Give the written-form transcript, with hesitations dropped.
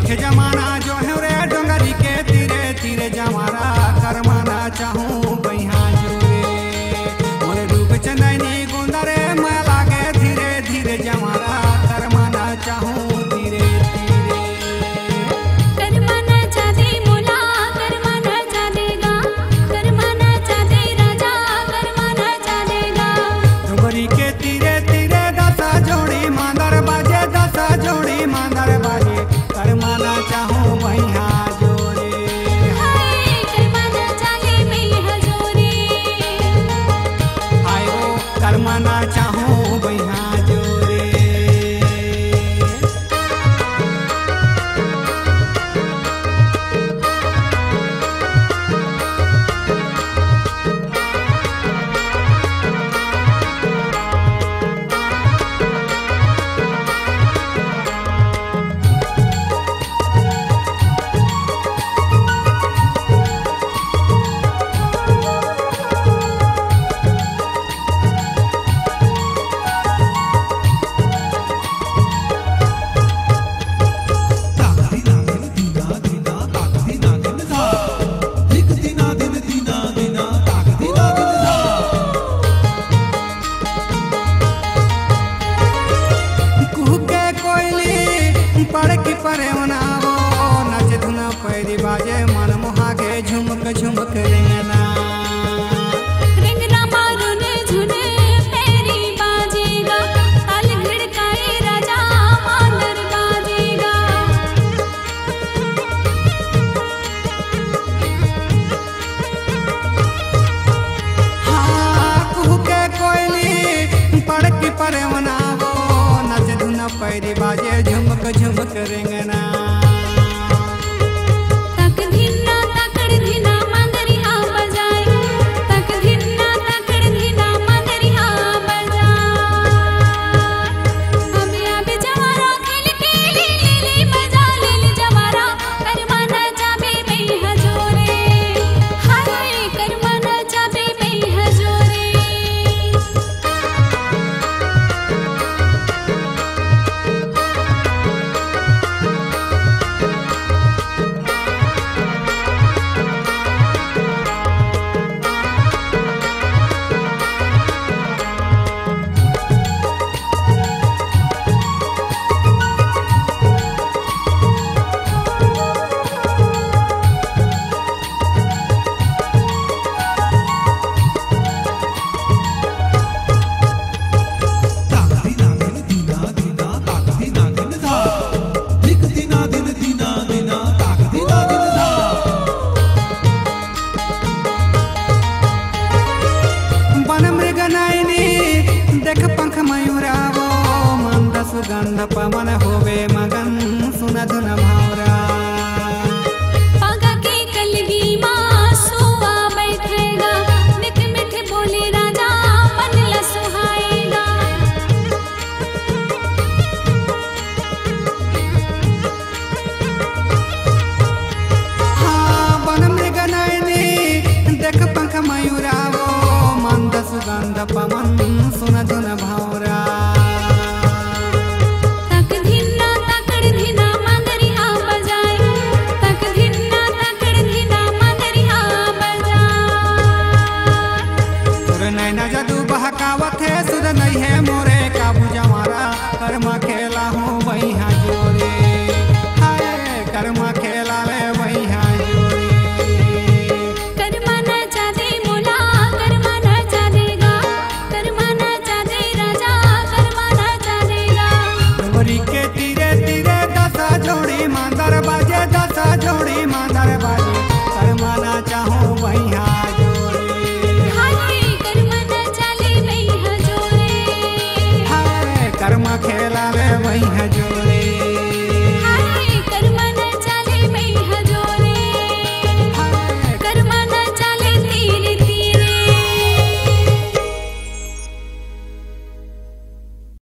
देखे जमाना जो है रे डोंगरी के तीरे तीरे जमारा करमाना चाहूँ बहिया जोरे मोरे रूप चंदनी गुंदरे मैं लागे धीरे धीरे जमारा करमाना चाहूँ धीरे धीरे करमाना चाहे मोला करमाना चाहेगा करमाना चाहे राजा करमाना चाहेगा डोंगरी के तीरे तीरे दसा जोड़ी मांदर बाजे करमाना चाहूँ बहिया जोरे हाय करमाना चाहे भैया जोरे हाय वो करमाना चाहूँ बहिया जोरे पड़की परे मनावो नच धुना पैरी बाजे मन मोहागे झुमक झुमक रेंगना रिंगना मारो ने झुने पैरी बाजेगा ताल घड़काए राजा मांदर बाजेगा हाँ कुहू के कोयली पड़की परे मनावो नच धुना पैरी बाजे झुमक झुमक रेंगना तक धिना तकड़ धिना मंदरिया बजाए तक धिना तकड़ धिना मंदरिया बजाए अबे जवारा खेल के ले बजा ले जवारा करमाना चाहे भैया जोरे हाय करमाना चाहे भैया जोरे देख पंख मयूरावो मंद सुगंध पवन होवे मगन सुन धुन भावरा पागा के कलगी माँ सुआ बैठेगा मिठ मिठ बोले राजा मन ला सुहाएगा हाँ वन मृग नयनी देख पंख मयूरावो मंद सुगंध पवन